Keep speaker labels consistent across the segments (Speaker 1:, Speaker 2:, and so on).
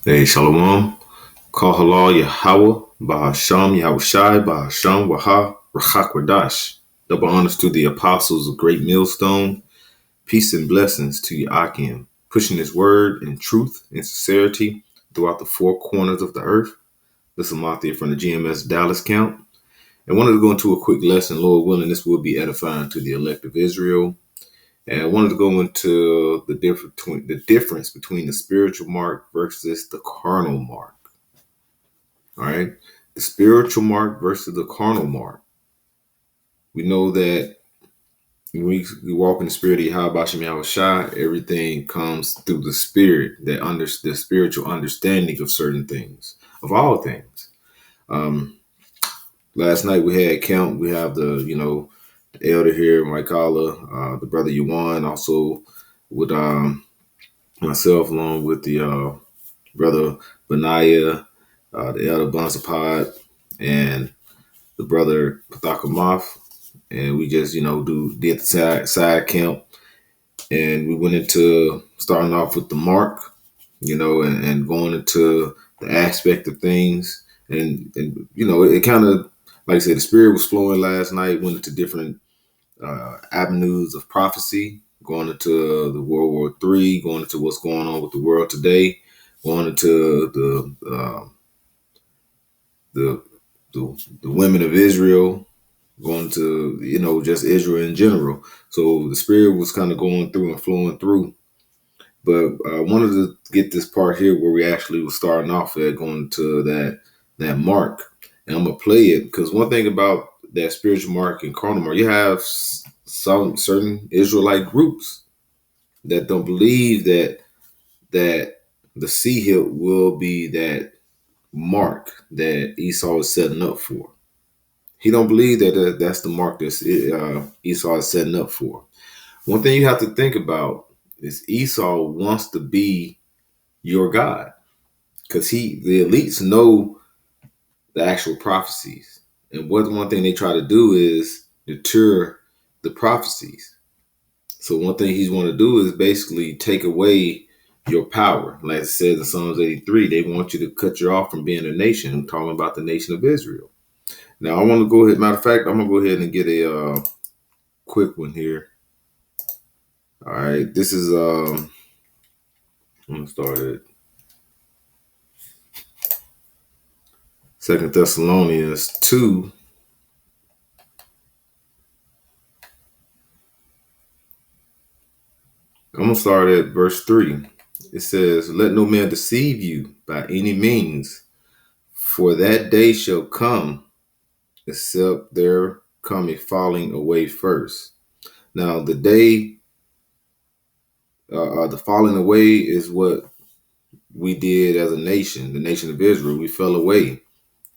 Speaker 1: Hey, Shalom. Kahala Yahweh, Bahasham Yahushai, Bahasham Waha, Rachak Radash. Double honors to the apostles of Great Millstone. Peace and blessings to Yakim, pushing his word in truth and sincerity throughout the four corners of the earth. This is Mathia from the GMS Dallas camp. I wanted to go into a quick lesson. Lord willing, this will be edifying to the elect of Israel. And I wanted to go into the difference between the spiritual mark versus the carnal mark. All right. The spiritual mark versus the carnal mark. We know that when we walk in the spirit of Yahweh Shem Yahushai, everything comes through the spirit, the spiritual understanding of certain things, of all things. Last night we had camp. We have the elder here, Mike Kala, the brother Yuan, also with myself, along with the brother Benaiah, the elder Bonsapod, and the brother Pathakamath, and we just did the side camp, and we went into starting off with the mark, and going into the aspect of things, and it kind of, like I said, the spirit was flowing last night. Went into different avenues of prophecy, going into the World War III, going into what's going on with the world today, going into the women of Israel, going to, just Israel in general. So the spirit was kind of going through and flowing through. But I wanted to get this part here where we actually were starting off at going to that mark. And I'm going to play it because one thing about that spiritual mark and carnal mark, you have some certain Israelite groups that don't believe that the sea hilt will be that mark that Esau is setting up for. He don't believe that that's the mark that Esau is setting up for. One thing you have to think about is Esau wants to be your God because the elites know the actual prophecies. And one thing they try to do is deter the prophecies. So one thing he's want to do is basically take away your power. Like it says in Psalms 83, they want you to cut you off from being a nation. I'm talking about the nation of Israel. Now I want to go ahead. Matter of fact, I'm gonna go ahead and get a quick one here. All right, this is I'm gonna start at 2 Thessalonians 2. I'm gonna start at verse 3. It says, "Let no man deceive you by any means, for that day shall come, except there come a falling away first." Now, the falling away is what we did as a nation, the nation of Israel. We fell away.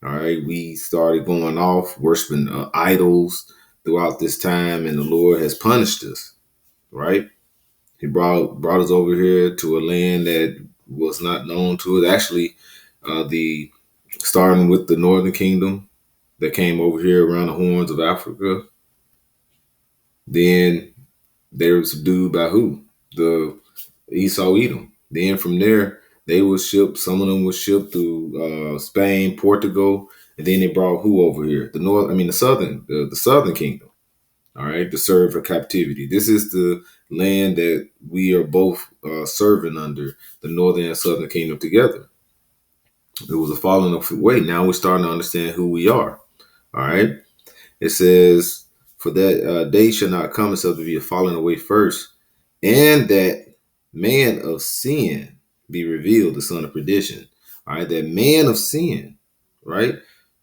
Speaker 1: All right, we started going off worshiping idols throughout this time, and the Lord has punished us. Right, He brought us over here to a land that was not known to us. Actually, the starting with the Northern Kingdom that came over here around the horns of Africa. Then they were subdued by who? The Esau Edom. Then from there, they were shipped. Some of them were shipped through Spain, Portugal, and then they brought who over here? The Southern Kingdom. All right, to serve for captivity. This is the land that we are both serving under, the Northern and Southern Kingdom together. It was a falling away. Now we're starting to understand who we are. All right. It says, "For that day shall not come except to be a falling away first, and that man of sin be revealed, the son of perdition." All right, that man of sin, right?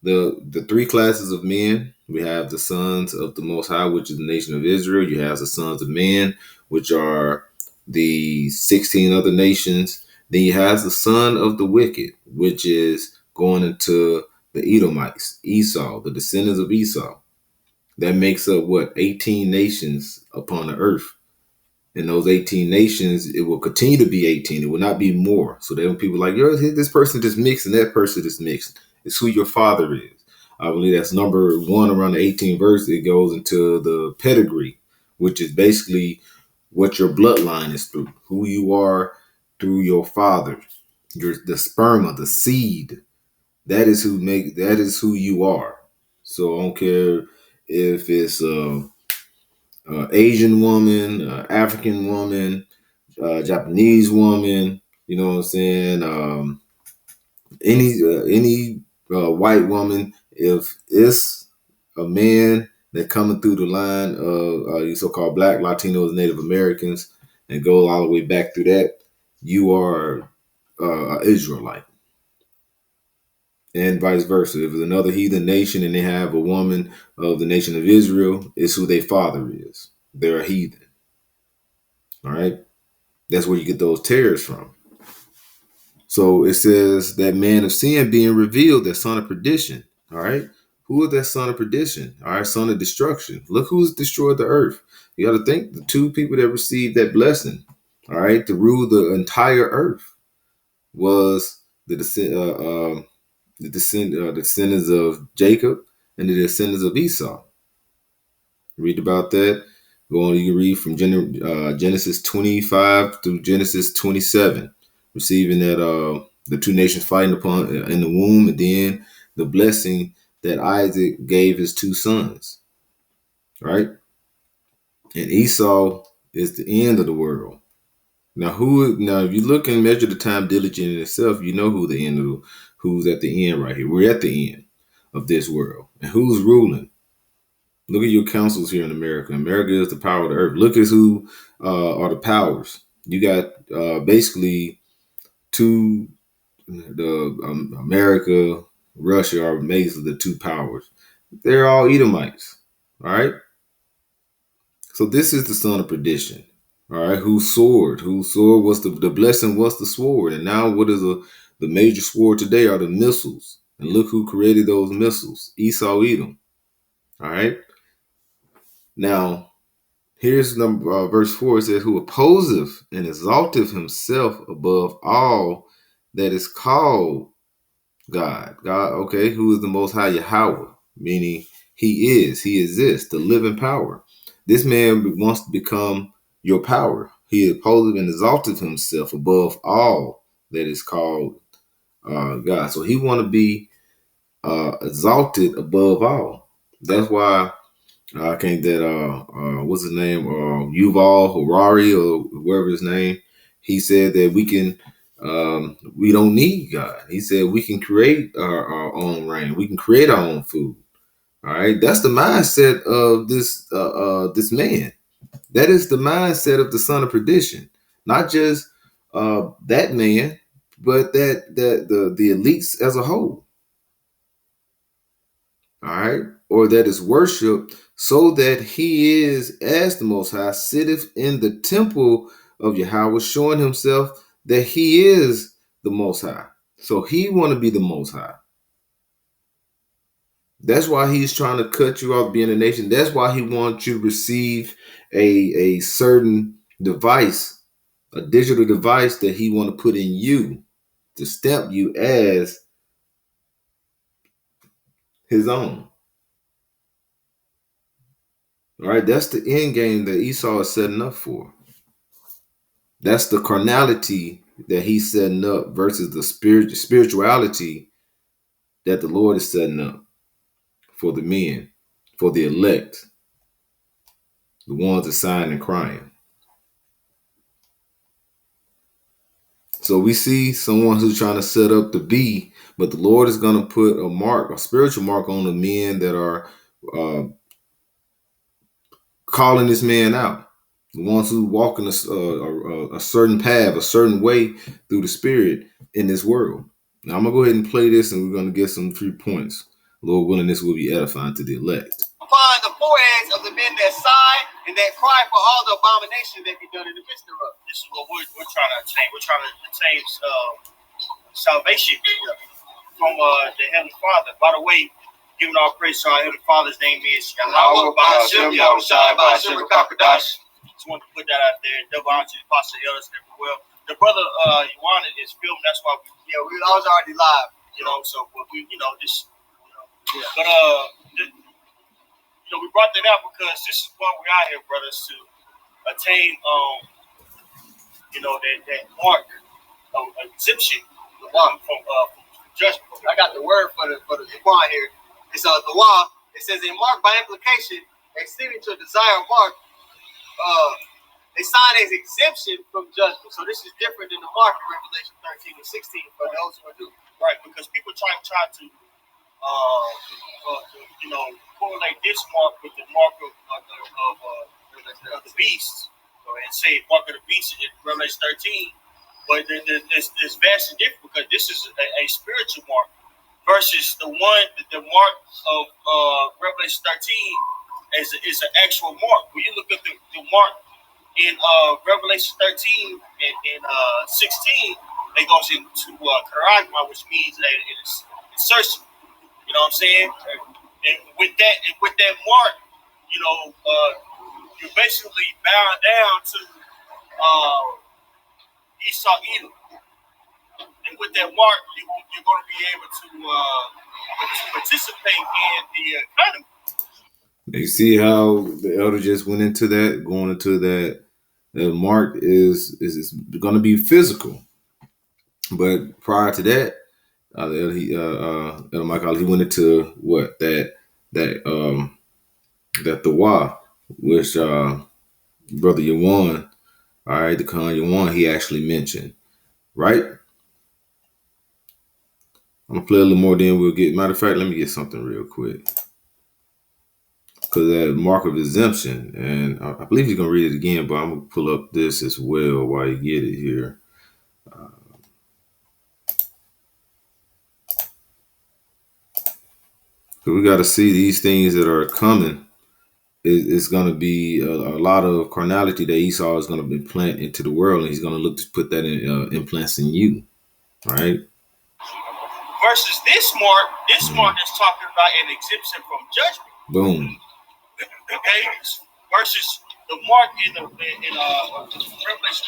Speaker 1: The three classes of men. We have the sons of the Most High, which is the nation of Israel. You have the sons of man, which are the 16 other nations. Then you have the son of the wicked, which is going into the Edomites, Esau, the descendants of Esau. That makes up 18 nations upon the earth. And those 18 nations, it will continue to be 18. It will not be more. So then people are like, yo, this person just mixed and that person just mixed. It's who your father is. I believe that's number 1 around the 18th verse. It goes into the pedigree, which is basically what your bloodline is through, who you are through your father. the sperma, the seed. That is who you are. So I don't care if it's Asian woman, African woman, Japanese woman, you know what I'm saying? Any white woman, if it's a man that coming through the line of so-called Black, Latinos, Native Americans, and go all the way back through that, you are an Israelite, and vice versa. If it's another heathen nation and they have a woman of the nation of Israel, it's who their father is. They're a heathen. All right, that's where you get those terrors from. So it says that man of sin being revealed, that son of perdition. All right. Who is that son of perdition? All right, son of destruction. Look who's destroyed the earth. You got to think the two people that received that blessing, all right, to rule the entire earth was the descendants of Jacob and the descendants of Esau. Read about that. Go on, you can read from Genesis 25 through Genesis 27, receiving that the two nations fighting upon in the womb, and then the blessing that Isaac gave his two sons. Right? And Esau is the end of the world. Now if you look and measure the time diligent in itself, you know who's at the end right here. We're at the end of this world. And who's ruling? Look at your councils here in America. America is the power of the earth. Look at who are the powers. You got basically two, America, Russia are basically the two powers. They're all Edomites. All right. So this is the son of perdition. All right. Whose sword was the blessing was the sword. And now what is the major sword today are the missiles. And look who created those missiles. Esau Edom. All right. Now, here's verse 4. It says, who opposeth and exalteth himself above all that is called God. God, okay, who is the most high Yahweh, meaning he exists, the living power. This man wants to become your power. He opposeth and exalteth himself above all that is called God. So he want to be exalted above all. That's why I can't that what's his name? Yuval Harari or whoever his name. He said that we don't need God. He said we can create our own rain. We can create our own food. All right. That's the mindset of this man. That is the mindset of the son of perdition. Not just that man, but the elites as a whole. All right, or that is worshipped, so that he is as the Most High sitteth in the temple of Yahweh, showing himself that he is the Most High. So he want to be the Most High. That's why he's trying to cut you off being a nation. That's why he wants you to receive a certain device, a digital device that he want to put in you to stamp you as his own. All right, that's the end game that Esau is setting up for. That's the carnality that he's setting up versus the spirituality that the Lord is setting up for the men, for the elect, the ones that signed and crying. So we see someone who's trying to set up the B, but the Lord is going to put a mark, a spiritual mark on the men that are calling this man out. The ones who walk in a certain path, a certain way through the spirit in this world. Now I'm gonna go ahead and play this, and we're gonna get some 3 points. Lord willing, this will be edifying to the elect.
Speaker 2: Upon the foreheads of the men that sigh and that cry for all the abominations that be done in the midst thereof. This is what we're trying to attain. We're trying to attain salvation from the Heavenly Father. By the way, giving all praise to our Heavenly Father's name is Yahweh, Ba'ashem, Yahushai, Ba'ashem, Rakakadash. Just want to put that out there. Double honor to the apostle elders that well. The brother Yuana is filming. That's why we was already live. So but we just yeah. But we brought that out because this is why we're out here, brothers, to attain that mark of exemption the one from judgment. I got the word for the Quran here. It's the law. It says a mark by implication, extending to a desired mark. A sign is exemption from judgment. So this is different than the mark in Revelation 13 and 16 for those who do. Right, because people try to correlate this mark with the mark of the beast, and say mark of the beast in Revelation 13. But there's vastly different because this is a spiritual mark versus the mark of Revelation 13 is an actual mark. When you look at the mark in Revelation 13 and 16, it goes into Carnal, which means it's insertion. You know what I'm saying? And with that mark, you're basically bound down to Esau Edom. And with that mark, you're going to be able to participate in the economy.
Speaker 1: You see how the elder just went into that, going into that. The mark is going to be physical, but prior to that, Elder Michael, he went into what that the Wa, which Brother Yawan, all right, the Khan Yawan, he actually mentioned, right? I'm gonna play a little more, then we'll get. Matter of fact, let me get something real quick, because that mark of exemption, and I believe he's gonna read it again, but I'm gonna pull up this as well while you get it here. So we got to see these things that are coming. It's going to be a lot of carnality that Esau is going to implant into the world, and he's going to look to put that in implants in you, right?
Speaker 2: Versus this mark is talking about an exemption from judgment.
Speaker 1: Boom.
Speaker 2: Okay. Versus the mark in Revelation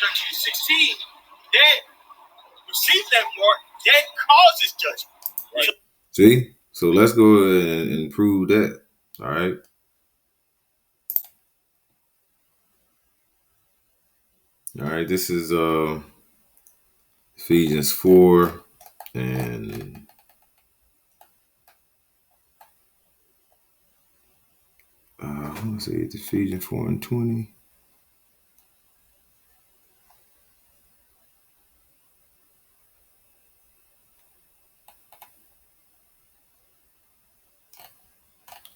Speaker 2: 13:16, that receive that mark that causes judgment. Right.
Speaker 1: See, so let's go ahead and prove that. All right. All right, this is Ephesians 4 and I want to say it's Ephesians 4 and 20.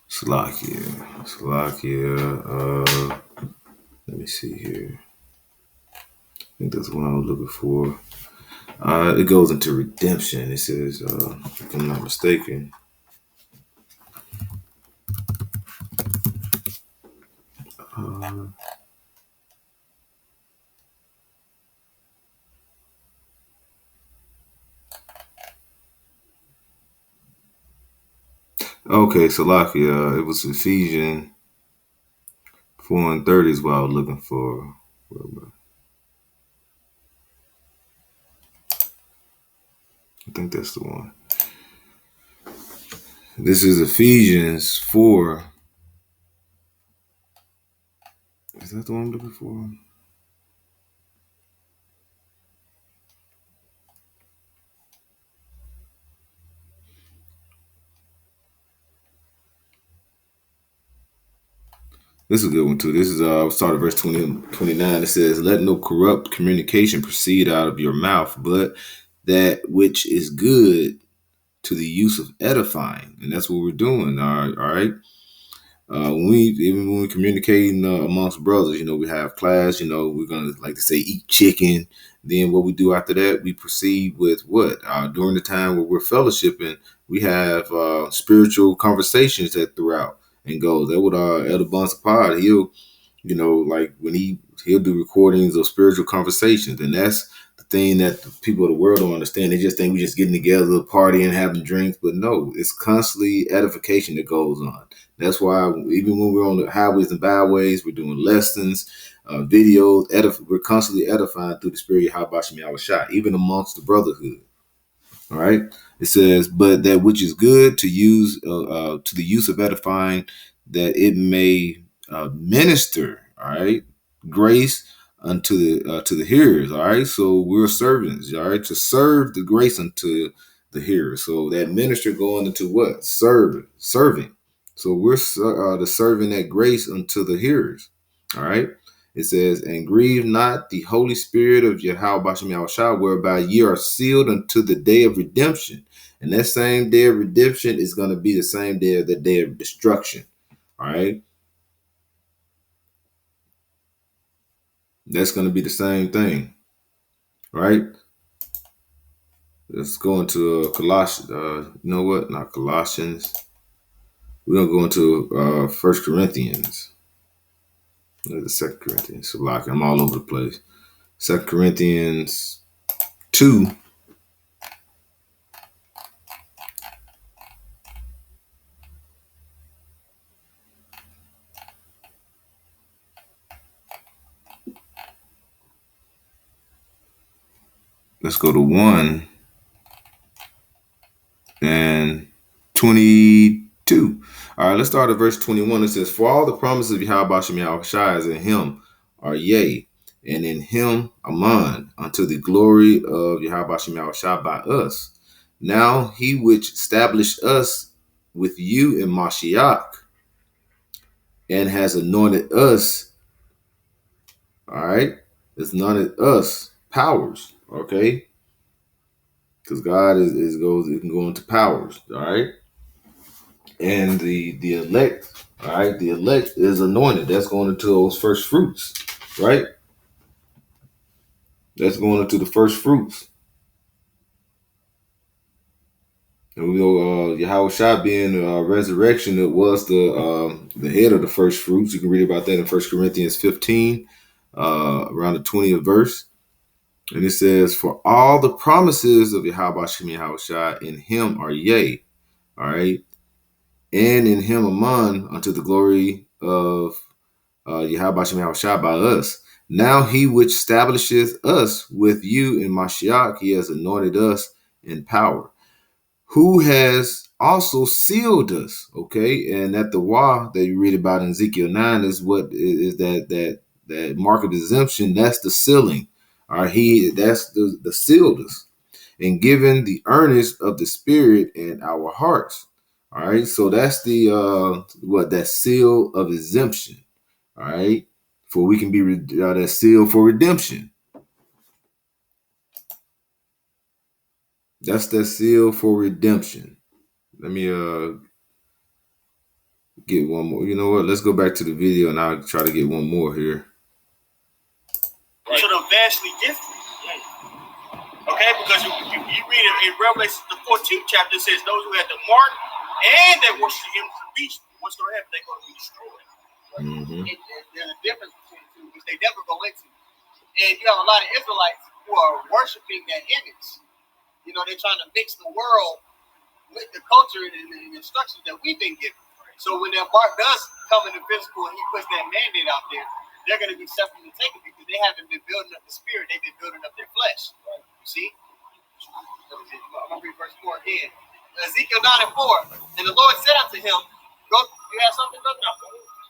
Speaker 1: Slovakia. Let me see here. I think that's what I was looking for. It goes into redemption. It says, if I'm not mistaken. Okay, Salakia. It was Ephesians 4 and 30 is what I was looking for. I think that's the one. This is Ephesians 4. Is that the one I'm looking for? This is a good one too. This is start at verse 29. It says, "Let no corrupt communication proceed out of your mouth, but that which is good to the use of edifying." And that's what we're doing. All right. Even when we communicating amongst brothers, we have class. We're gonna, like to say, eat chicken. Then what we do after that, we proceed with what during the time where we're fellowshipping, we have spiritual conversations that throughout and goes. That would Elder Bonsapad, like when he'll do recordings of spiritual conversations, and that's the thing that the people of the world don't understand. They just think we're just getting together, partying, having drinks, but no, it's constantly edification that goes on. That's why even when we're on the highways and byways, we're doing lessons, videos, we're constantly edifying through the spirit of Habashim Yahushua, even amongst the brotherhood. All right. It says, "But that which is good to use to the use of edifying, that it may minister, all right, grace unto the to the hearers. All right, so we're servants. All right, to serve the grace unto the hearers. So that minister going into what? Serving. So we're the serving that grace unto the hearers. All right. It says, and grieve not the Holy Spirit of Yahweh Bashem Yahushua, whereby ye are sealed unto the day of redemption. And that same day of redemption is going to be the same day of the day of destruction. All right. That's going to be the same thing. Right. Let's go into Colossians. You know what? Not Colossians. We're going to go into 1 Corinthians. The 2 Corinthians. So like I'm all over the place. 2 Corinthians 2. Let's go to 1 and 22. All right, let's start at verse 21. It says, for all the promises of Yahweh Bashem Yahushua is in him are yea, and in him aman, unto the glory of Yahweh Bashem Yahushua by us. Now he which established us with you in Mashiach and has anointed us, all right, has anointed us powers, okay? Because God is goes, it can go into powers, all right? And the elect, all right, the elect is anointed. That's going into those first fruits, right? That's going into the first fruits. And we know Yahweh Shah being resurrection, it was the head of the first fruits. You can read about that in 1 Corinthians 15, around the 20th verse. And it says, for all the promises of Yahweh Shem Yahweh Shah in him are yea, all right, and in him aman, unto the glory of Yahweh Shem Yahweh Shah by us. Now he which establisheth us with you in Mashiach, he has anointed us in power, who has also sealed us. Okay, and that the wah that you read about in Ezekiel 9 is what is that mark of exemption. That's the sealing. All right, that's the sealed us and given the earnest of the Spirit in our hearts. All right, so that's the that seal of exemption. All right, for we can be that seal for redemption. That's that seal for redemption. Let me get one more. You know what? Let's go back to the video and I'll try to get one more here.
Speaker 2: Right. So they're vastly different. Okay, because you read it in Revelation, the 14th chapter, it says those who had the mark and that worship him to the beast, what's going to happen? They're going to be destroyed. Mm-hmm. There's a difference between the two, which they never go into. And you have a lot of Israelites who are worshiping that image. You know, they're trying to mix the world with the culture and the instructions that we've been given. So when that mark does come in the physical and he puts that mandate out there, they're going to be separately taken because they haven't been building up the spirit. They've been building up their flesh. Right. You see? I'm going to read verse 4 again. Ezekiel 9 and 4. And the Lord said unto him, go, you have something, brother?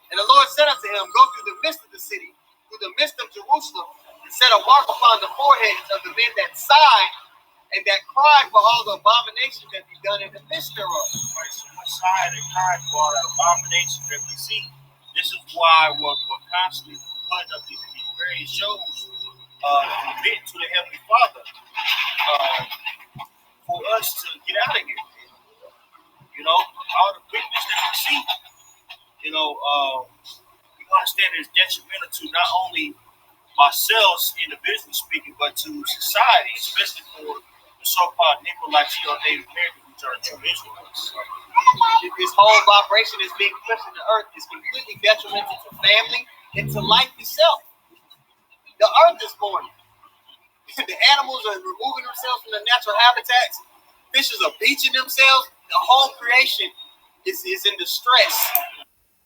Speaker 2: And the Lord said unto him, go through the midst of the city, through the midst of Jerusalem, and set a mark upon the foreheads of the men that sigh and that cry for all the abominations that be done in the midst thereof. Right, so we sigh and cry for all the abominations that we see. This is why we're constantly putting up these various shows to the Heavenly Father for us to get out of here. You know, all the wickedness that we see, you know, we understand it's detrimental to not only ourselves, individually speaking, but to society, especially for the so-called Nicolaites or Native Americans, which are true Israelites. This whole vibration is being pushed in the earth is completely detrimental to family and to life itself. The earth is mourning. The animals are removing themselves from their natural habitats. Fishes are beaching themselves. The whole creation is in distress.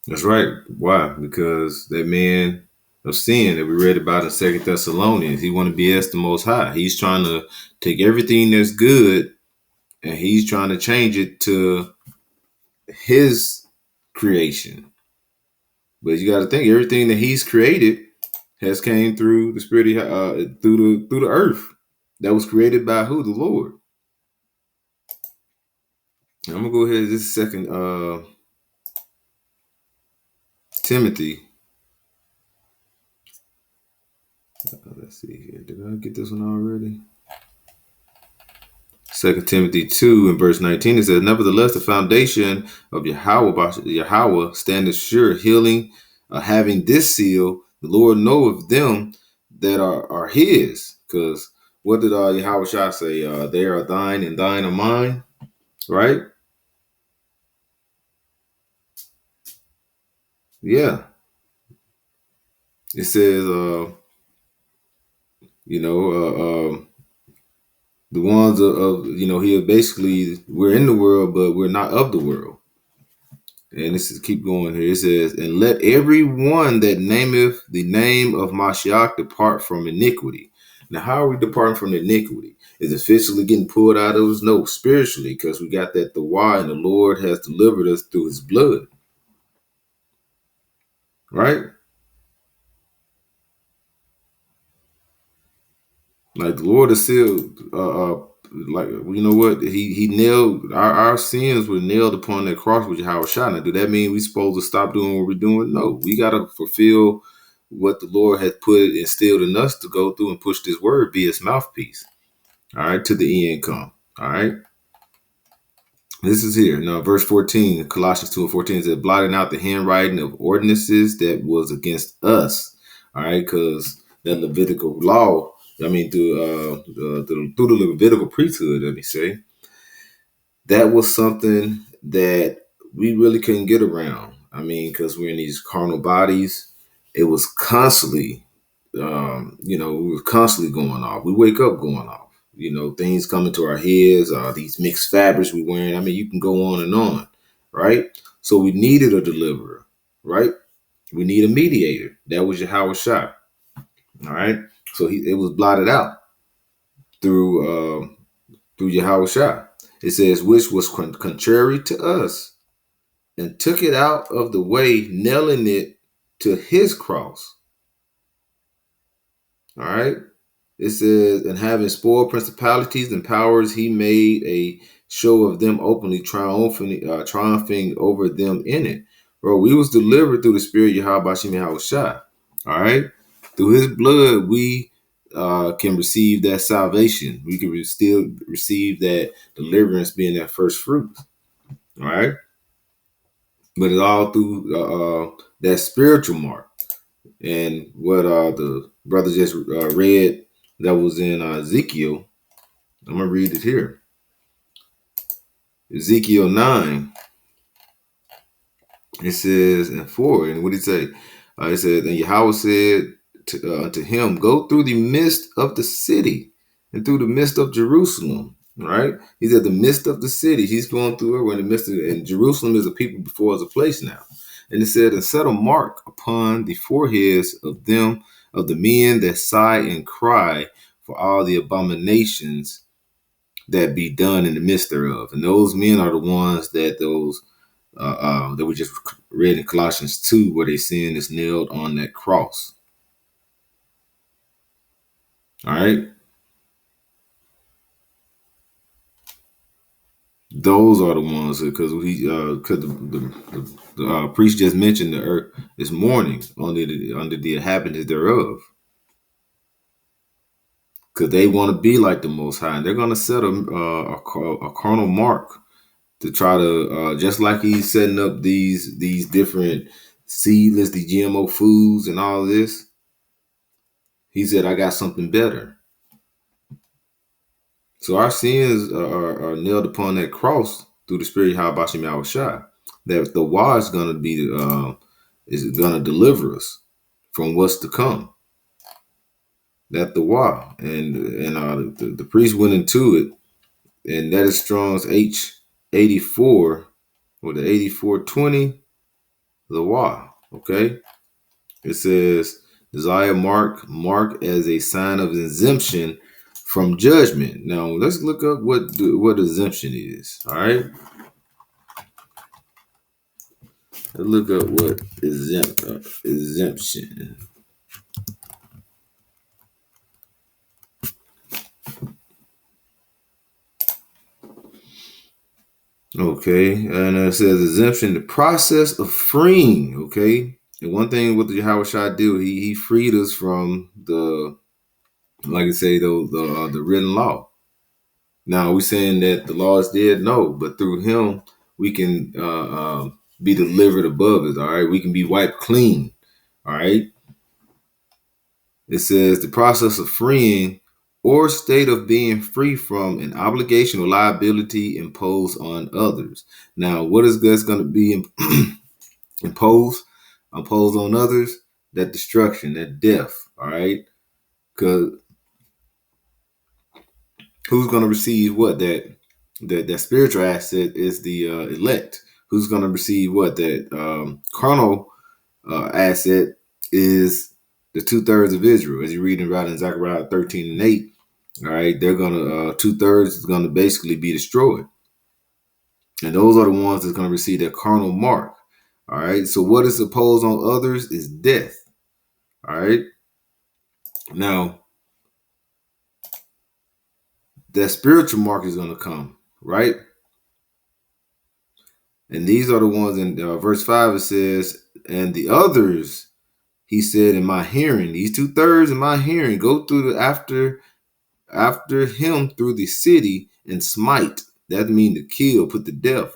Speaker 1: That's right. Why? Because that man of sin that we read about in 2 Thessalonians, he want to be as the Most High. He's trying to take everything that's good and he's trying to change it to his creation. But you got to think everything that he's created, has came through the spirit through the earth that was created by who? The Lord. I'm gonna go ahead this second Timothy. Let's see here. Did I get this one already? Second Timothy 2 and verse 19, it says, nevertheless, the foundation of Yahweh standeth sure, healing, having this seal, the Lord knoweth them that are his. Because what did Yahweh Shah say? They are thine and thine are mine, right? Yeah. It says, you know, the ones he basically, we're in the world, but we're not of the world. And this is keep going here. It says, and let every one that nameth the name of Mashiach depart from iniquity. Now, how are we departing from iniquity? Is officially getting pulled out of us? No, spiritually, because we got that the why, and the Lord has delivered us through his blood. Right? Like the Lord is still like you know what? He nailed our sins were nailed upon that cross with Yahweh Shah. Now, do that mean we supposed to stop doing what we're doing? No, we gotta fulfill what the Lord has put instilled in us to go through and push this word, be his mouthpiece. All right, to the end come. All right. This is here. Now, verse 14, Colossians 2 and 14 says, blotting out the handwriting of ordinances that was against us. All right, because that Levitical law, I mean, through the Levitical priesthood, let me say, that was something that we really couldn't get around. I mean, because we're in these carnal bodies, it was constantly, we were constantly going off. We wake up going off. Things come into our heads, these mixed fabrics we wearing. I mean, you can go on, right? So we needed a deliverer, right? We need a mediator. That was Yahweh Shah, all right? So it was blotted out through Yahweh Shah. It says, which was contrary to us, and took it out of the way, nailing it to his cross. All right. It says, and having spoiled principalities and powers, he made a show of them openly, triumphing over them in it. Bro, we was delivered through the Spirit Yahweh Bashim Yahweh Shah. All right. Through his blood, we can receive that salvation. We can still receive that deliverance, being that first fruit. All right. But it's all through that spiritual mark. And what the brother just read that was in Ezekiel, I'm going to read it here. Ezekiel 9, it says in 4, and what did it say? It says, and Yahweh said to him, go through the midst of the city and through the midst of Jerusalem. Right? He's at the midst of the city. He's going through it. We're in the midst of it. And Jerusalem is a people before us a place now. And it said, and set a mark upon the foreheads of them, of the men that sigh and cry for all the abominations that be done in the midst thereof. And those men are the ones that that we just read in Colossians 2, where they sin is nailed on that cross. All right. Those are the ones because the priest just mentioned the earth is mourning under the inhabitants thereof, because they want to be like the Most High, and they're going to set a carnal mark to try to just like he's setting up these different seedless, the GMO foods and all this. He said, "I got something better." So our sins are nailed upon that cross through the Spirit of Habashim Yahushua. That the Wah is going to be is going to deliver us from what's to come. That the Wah and the priest went into it, and that is Strong's H84 or the 8420, the Wah. Okay, it says desire mark as a sign of exemption from judgment. Now let's look up what exemption is. All right, let's look up what exemption. Okay, and it says exemption, the process of freeing. Okay, and one thing with the Yahweh Shai did, he freed us from the, like I say, the written law. Now we saying that the law is dead, no, but through him we can be delivered above it. All right, we can be wiped clean. All right, it says the process of freeing or state of being free from an obligation or liability imposed on others. Now, what is this going to be imposed? Imposed on others? That destruction, that death. All right, because who's going to receive what? That spiritual asset is the elect. Who's going to receive what? That carnal asset is the 2/3 of Israel, as you read about in Zechariah 13:8. All right, they're gonna 2/3 is gonna basically be destroyed, and those are the ones that's gonna receive that carnal mark. All right, so what is imposed on others is death. All right, now that spiritual mark is gonna come, right? And these are the ones in verse 5. It says, "And the others," he said, "in my hearing, these 2/3 in my hearing, go through the after him through the city and smite." That means to kill, put to death.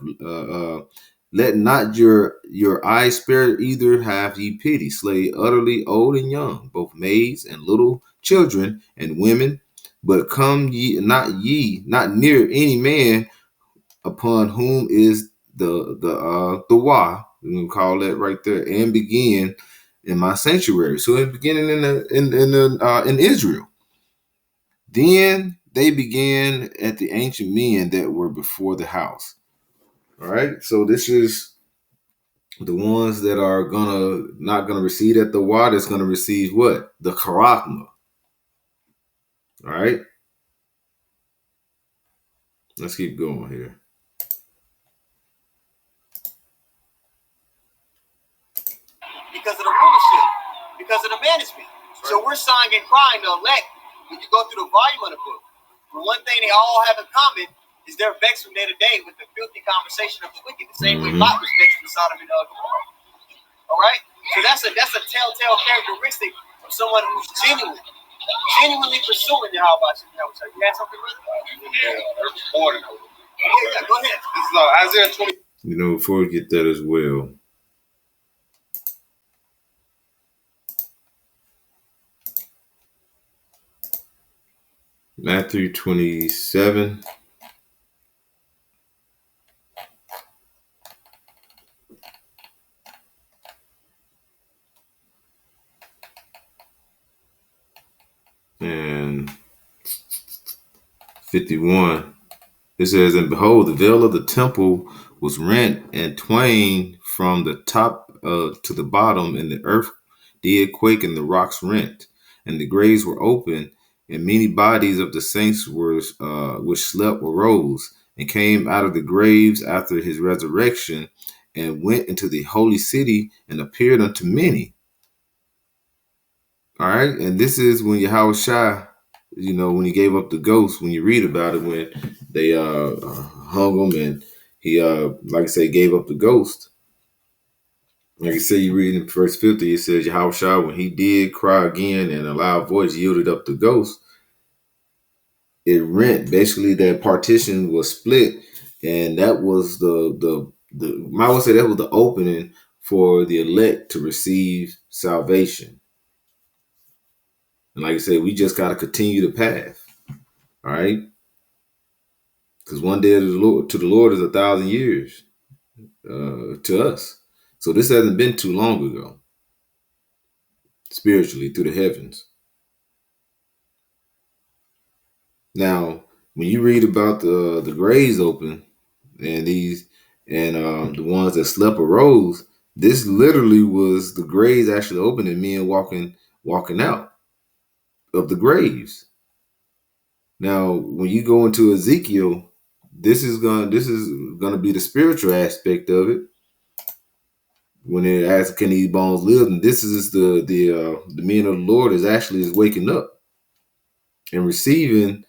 Speaker 1: Let not your eyes spare either, have ye pity. Slay utterly old and young, both maids and little children and women. But come ye not near any man upon whom is the wa. We can call that right there, and begin in my sanctuary. So it's beginning in Israel. Then they began at the ancient men that were before the house. All right. So this is the ones that are not gonna receive at the water. That's gonna receive what? The karachma. All right. Let's keep going here.
Speaker 2: because of the rulership, because of the management. Right. So we're sighing and crying to elect when you go through the volume of the book. But one thing they all have in common is they're vexed from day to day with the filthy conversation of the wicked, the same way Lot was vexed with Sodom and Gomorrah. All right? So that's a telltale characteristic of someone who's genuinely pursuing the Yahweh. You had something with it? Yeah, more than yeah, go ahead. This is Isaiah 20.
Speaker 1: You know, before we get that as well, Matthew 27. And 51. It says, "And behold, the veil of the temple was rent and twain from the top to the bottom, and the earth did quake, and the rocks rent, and the graves were open, and many bodies of the saints were which slept arose, and came out of the graves after his resurrection, and went into the holy city, and appeared unto many." All right, and this is when Yahweh Shai, when he gave up the ghost. When you read about it, when they hung him, and he, like I say, gave up the ghost. Like I say, you read in verse 50, it says Yahweh Shai, when he did cry again, and a loud voice yielded up the ghost, it rent. Basically, that partition was split, and that was I would say that was the opening for the elect to receive salvation. And like I said, we just got to continue the path. All right. Because one day to the Lord is 1,000 years to us. So this hasn't been too long ago, spiritually, through the heavens. Now, when you read about the graves open and the ones that slept arose, this literally was the graves actually open and men walking out of the graves. Now, when you go into Ezekiel, this is gonna be the spiritual aspect of it. When it asks, "Can these bones live?" And this is the men of the Lord is waking up and receiving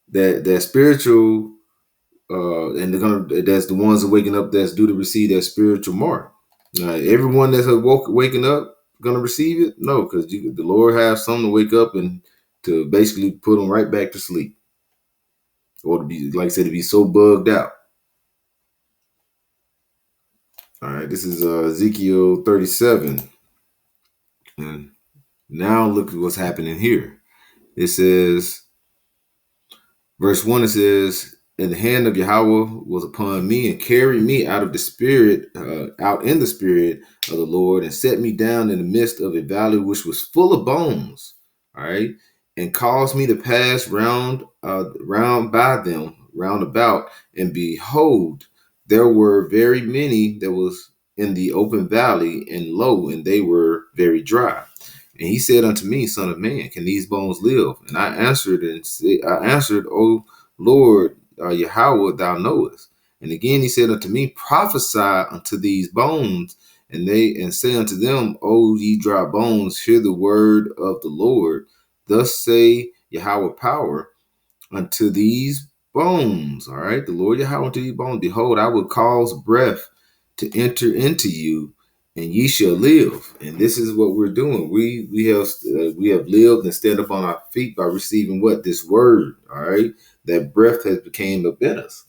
Speaker 1: that spiritual and that's the ones that waking up that's due to receive that spiritual mark. Everyone that's waking up gonna receive it? No, because the Lord has some to wake up and to basically put them right back to sleep, or to be, like I said, to be so bugged out. All right, this is Ezekiel 37, and now look at what's happening here. It says, verse 1, it says, and the hand of Yahweh was upon me and carried me out of the spirit, out in the spirit of the Lord, and set me down in the midst of a valley which was full of bones. All right. And caused me to pass round by them, round about, and behold, there were very many that was in the open valley, and lo, and they were very dry. And he said unto me, Son of man, can these bones live? And I answered, O Lord Yahweh, thou knowest. And again he said unto me, prophesy unto these bones, and say unto them, O ye dry bones, hear the word of the Lord. Thus say Yahweh power unto these bones. All right, the Lord Yahweh unto these bones. Behold, I will cause breath to enter into you, and ye shall live. And this is what we're doing. We have lived and stand up on our feet by receiving what? This word. All right, that breath has became up in us,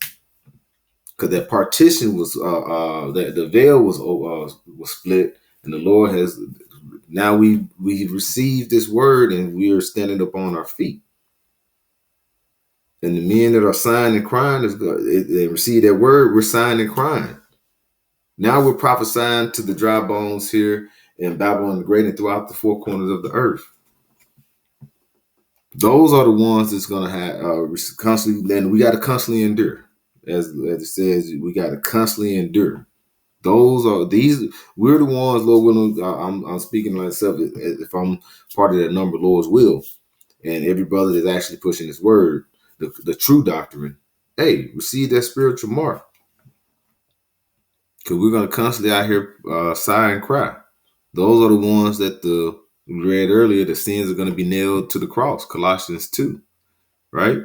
Speaker 1: because that partition was that the veil was split, and the Lord has now we received this word, and we are standing up on our feet. And the men that are sighing and crying, they receive that word, we're sighing and crying. Now we're prophesying to the dry bones here in Babylon the Great and throughout the four corners of the earth. Those are the ones that's going to have constantly, and we got to constantly endure. As it says, we got to constantly endure. We're the ones, Lord willing, I'm speaking to myself, if I'm part of that number, Lord's will, and every brother that's actually pushing this word, the true doctrine, hey, receive that spiritual mark. Because we're going to constantly out here sigh and cry. Those are the ones that we read earlier, the sins are going to be nailed to the cross, Colossians 2, right?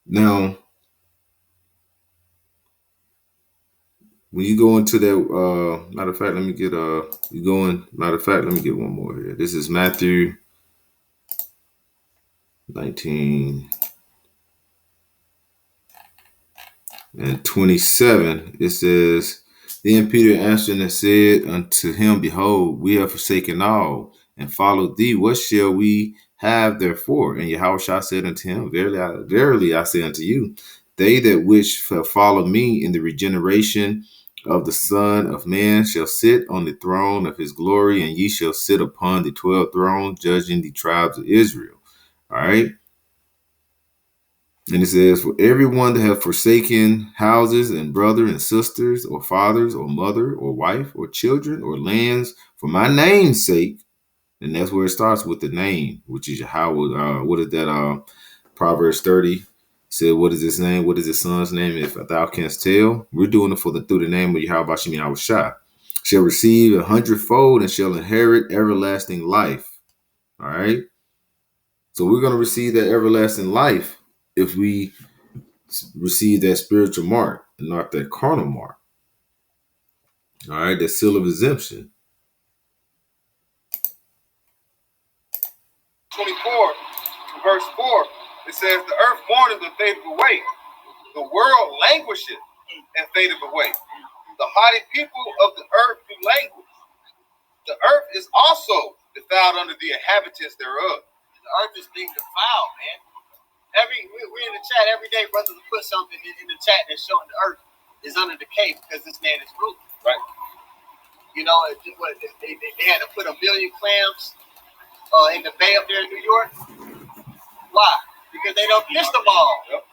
Speaker 1: Now, when you go into that, matter of fact, let me get let me get one more here. This is Matthew 19 and 27. It says, then Peter answered and said unto him, behold, we have forsaken all and followed thee. What shall we have therefore? And Yahushua said unto him, verily I say unto you, they that which shall follow me in the regeneration of the Son of Man shall sit on the throne of his glory, and ye shall sit upon the 12 thrones, judging the tribes of Israel. All right. And it says, for everyone that have forsaken houses and brother and sisters or fathers or mother or wife or children or lands for my name's sake, and that's where it starts with the name, which is Yahweh. What is that? Proverbs 30 said, what is his name? What is his son's name? If thou canst tell, we're doing it through the name of Yahweh Bashim Yahushua. Shall receive 100-fold and shall inherit everlasting life. All right. So we're going to receive that everlasting life if we receive that spiritual mark and not that carnal mark. All right, that seal of exemption.
Speaker 2: 24, verse 4, it says, the earth mourneth and fadeth away. The world languisheth and fadeth away. The haughty people of the earth do languish. The earth is also defiled under the inhabitants thereof. The earth is being defiled, man. We're in the chat every day, brothers will put something in the chat that's showing the earth is under decay because this man is ruling. Right. You know, they had to put 1 million clams in the bay up there in New York. Why? Because they don't fish them all. Yep.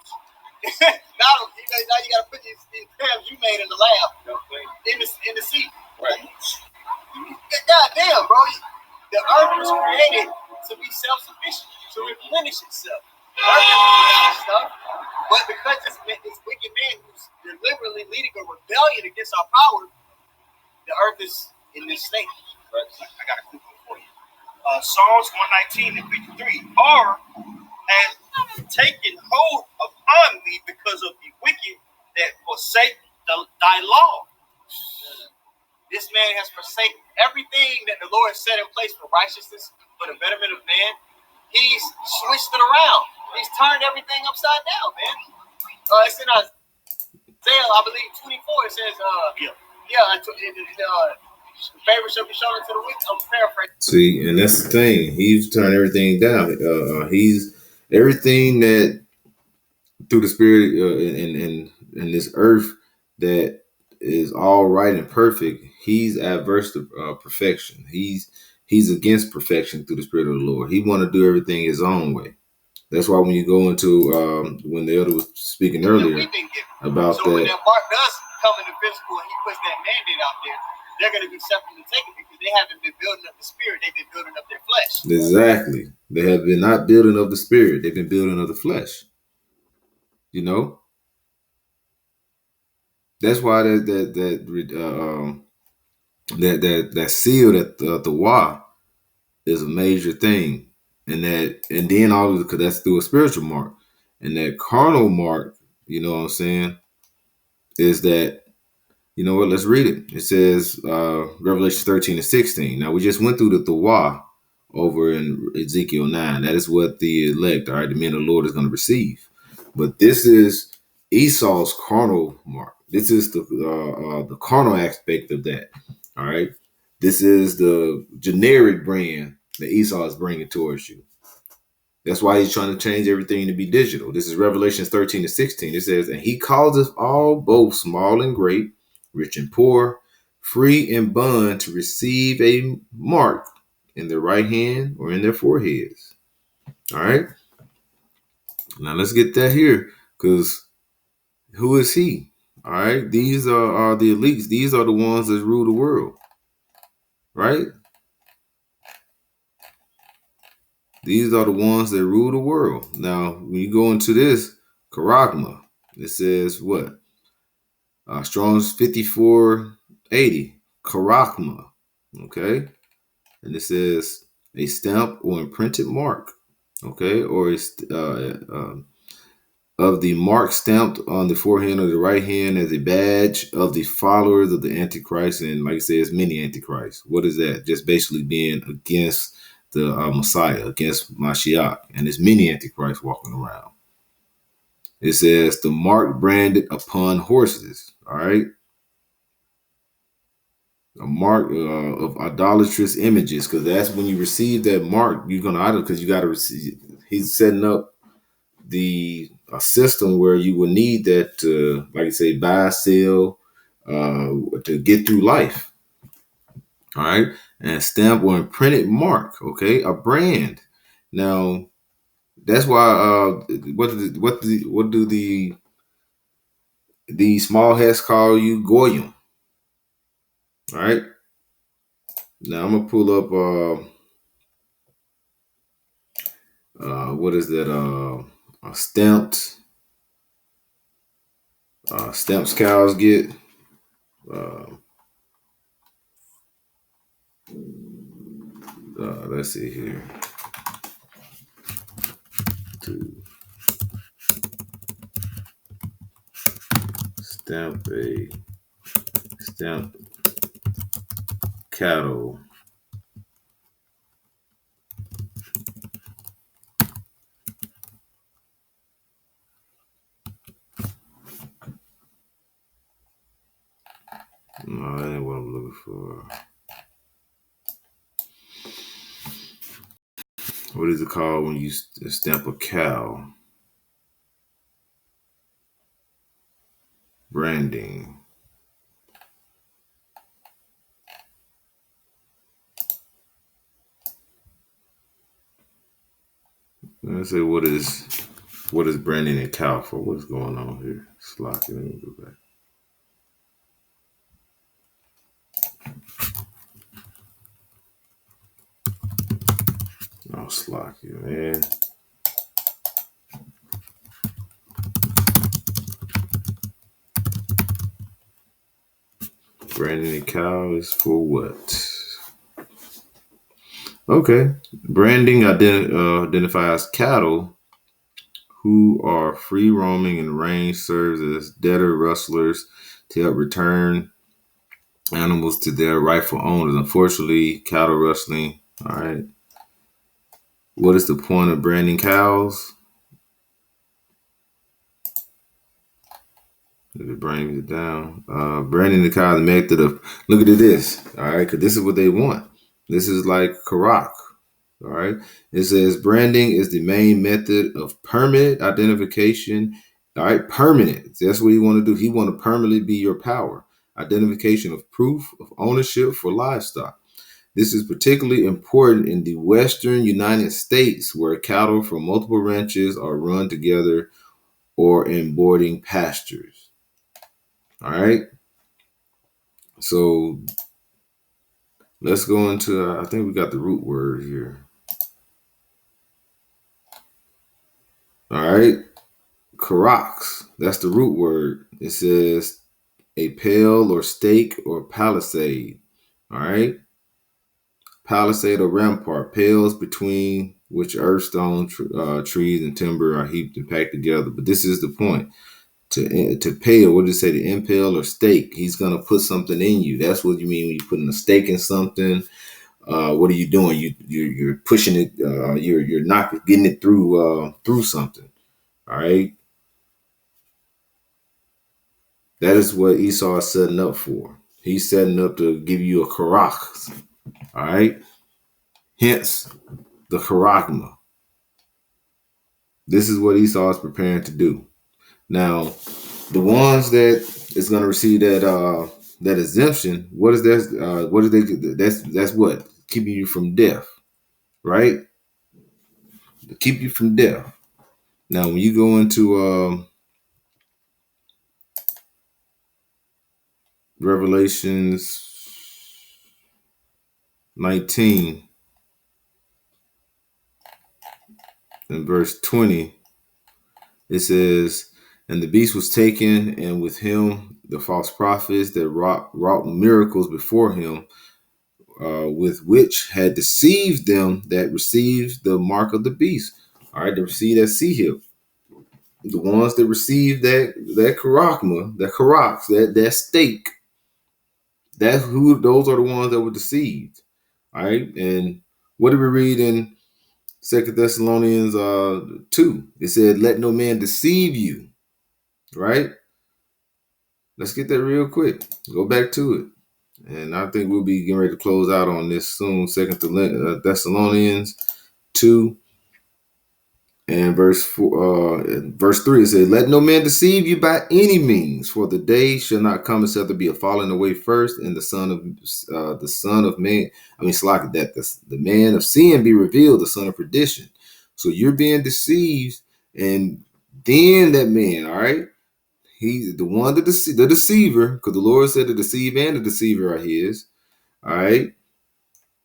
Speaker 2: now you got to put these clams you made in the lab in the sea. Right. God damn, bro. The earth was created to be self-sufficient, to replenish itself. Stuff, but because this wicked man who's deliberately leading a rebellion against our power, the earth is in this state. Right. I got a quick one for you. Psalms 119 and 53. Or has taken hold upon me because of the wicked that forsake thy law. This man has forsaken everything that the Lord set in place for righteousness, for the betterment of man. He's switched it around. He's turned everything upside down, man. It's in Isaiah, I believe, 24. It says, favor shall be shown unto the wicked. I'm paraphrasing.
Speaker 1: See, and that's the thing. He's turned everything down. He's everything that through the spirit in this earth that is all right and perfect. He's adverse to perfection. He's against perfection through the spirit of the Lord. He want to do everything his own way. That's why when you go into when the elder was speaking earlier about
Speaker 2: so when that mark does come into physical and he puts that mandate out there, they're going to be separate to take it because they haven't been building up the spirit. They've been building up their flesh.
Speaker 1: Exactly. They have been not building up the spirit. They've been building up the flesh. You know, that's why that seal that the wah is a major thing, and then all of it because that's through a spiritual mark, and that carnal mark. You know what I'm saying? Is that you know what? Let's read it. It says Revelation 13:16. Now we just went through the Wah over in Ezekiel 9. That is what the elect, all right, the men of the Lord is going to receive. But this is Esau's carnal mark. This is the carnal aspect of that. All right. This is the generic brand that Esau is bringing towards you. That's why he's trying to change everything to be digital. This is Revelation 13:16. It says, and he causes all, both small and great, rich and poor, free and bond, to receive a mark in their right hand or in their foreheads. All right. Now let's get that here, because who is he? All right. These are the elites. These are the ones that rule the world. Right? These are the ones that rule the world. Now, when you go into this, Karagma, it says what? Strong's 5480, Karagma. Okay. And it says a stamp or imprinted mark. Okay. Or it's of the mark stamped on the forehead of the right hand as a badge of the followers of the Antichrist. And like I said, it's many Antichrists. What is that? Just basically being against the Messiah, against Mashiach. And there's many Antichrists walking around. It says the mark branded upon horses. All right. A mark of idolatrous images, because that's when you receive that mark, you're going to idol, because you got to receive. He's setting up the a system where you will need that to, like I say, buy, sell, to get through life. All right, and stamp or imprinted mark. Okay, a brand. Now, that's why. What do the small hats call you? Goyim. All right. Now I'm gonna pull up. What is that? Stamped. Stamps cows get. Uh, let's see here. To stamp cattle. No, that ain't what I'm looking for. What is it called when you stamp a cow? Branding. Let's say what is branding a cow for? What's going on here? Slocky. Let me go back. Oh, Slocky, man. Branding a cow is for what? Okay. Branding identifies cattle who are free roaming and range serves as debtor rustlers to help return animals to their rightful owners. Unfortunately, cattle rustling. All right. What is the point of branding cows? If it brings it down, branding the cow, the method of look at this. All right, because this is what they want. This is like Karak. All right, it says branding is the main method of permanent identification. All right, permanent. That's what you want to do. He want to permanently be your power. Identification of proof of ownership for livestock. This is particularly important in the western United States, where cattle from multiple ranches are run together or in boarding pastures. All right. So let's go into, I think we got the root word here. All right. Karax. That's the root word. It says a pale or stake or palisade. All right. Palisade or rampart. Pales between which earthstone, trees, and timber are heaped and packed together. But this is the point. To pale, what did it say? To impale or stake. He's going to put something in you. That's what you mean when you're putting a stake in something. What are you doing? You're pushing it. You're not getting it through something. All right. That is what Esau is setting up for. He's setting up to give you a karach. All right. Hence the charagma. This is what Esau is preparing to do. Now, the ones that is going to receive that exemption. What is that? What is they? That's what keeping you from death, right? To keep you from death. Now, when you go into Revelations 19 and verse 20, it says, and the beast was taken, and with him the false prophets that wrought miracles before him, with which had deceived them that received the mark of the beast. All right, they received that seal. The ones that received that karachma, that karaks, that stake, that's who. Those are the ones that were deceived. All right, and what did we read in Second Thessalonians 2? It said, "Let no man deceive you." Right. Let's get that real quick. Go back to it, and I think we'll be getting ready to close out on this soon. Second Thessalonians 2 and verse 3. It says, "Let no man deceive you by any means, for the day shall not come except there be a falling away first, and the son of man. I mean, slack that the man of sin be revealed, the son of perdition." So you're being deceived, and then that man, all right, he's the one the deceiver, because the Lord said the deceiver and the deceiver are his. All right.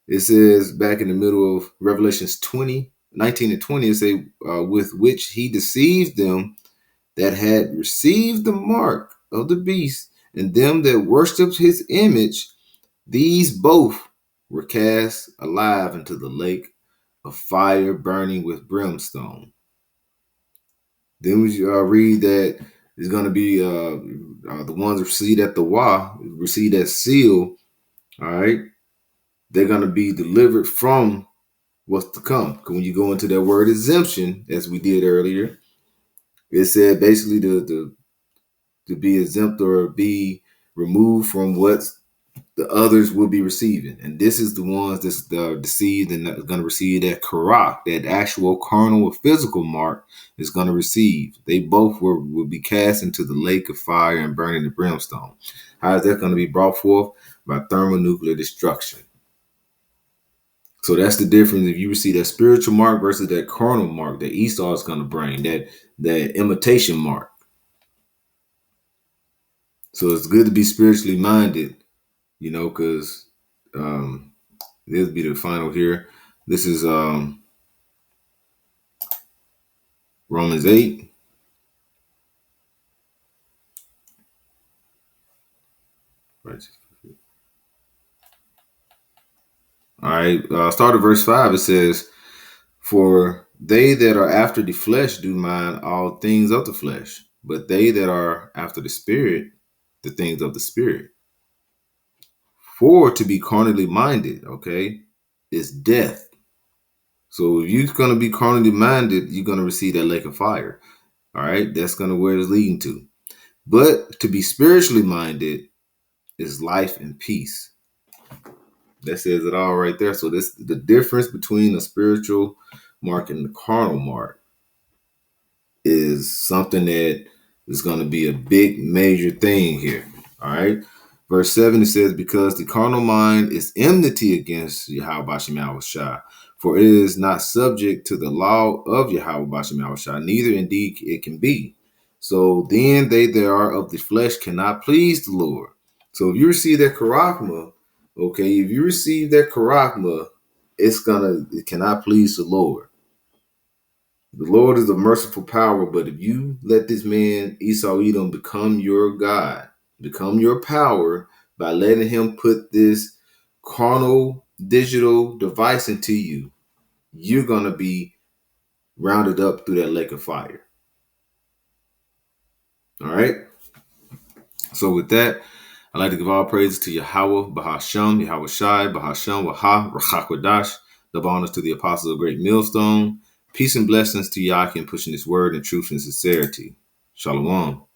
Speaker 1: It says back in the middle of Revelations 19 and 20, it say, with which he deceived them that had received the mark of the beast, and them that worshipped his image. These both were cast alive into the lake of fire burning with brimstone. Then we read that it's going to be the ones that receive that the receive that seal. All right. They're going to be delivered from what's to come. Because when you go into that word exemption, as we did earlier, it said basically to be exempt or be removed from what the others will be receiving. And this is the ones that's deceived and going to receive that karak, that actual carnal or physical mark is going to receive. They both will be cast into the lake of fire and burning the brimstone. How is that going to be brought forth? By thermonuclear destruction. So that's the difference if you receive that spiritual mark versus that carnal mark that Esau is going to bring, that imitation mark. So it's good to be spiritually minded, because this will be the final here. This is Romans 8. Right. All right. Start at verse 5. It says, "For They that are after the flesh do mind all things of the flesh, but they that are after the spirit, the things of the spirit. For to be carnally minded, okay, is death. So if you're going to be carnally minded, you're going to receive that lake of fire. All right, that's going to where it's leading to. But to be spiritually minded is life and peace. That says it all right there. So this the difference between the spiritual mark and the carnal mark is something that is going to be a big major thing here. All right. Verse 7 it says, because the carnal mind is enmity against Yahweh Bashim Shah, for it is not subject to the law of Yahweh Bashim Shah, neither indeed it can be. So then they that are of the flesh cannot please the Lord. So if you receive that charagma, okay, if you receive that charagma, it cannot please the Lord. The Lord is a merciful power, but if you let this man Esau Edom become your God, become your power by letting him put this carnal digital device into you, you're going to be rounded up through that lake of fire. All right. So with that, I'd like to give all praises to Yahweh, Bahasham, Yahweh Shai, Bahasham, Waha, Rachakwadash, the honors to the apostles of Great Millstone. Peace and blessings to Yakin pushing this word in truth and sincerity. Shalom.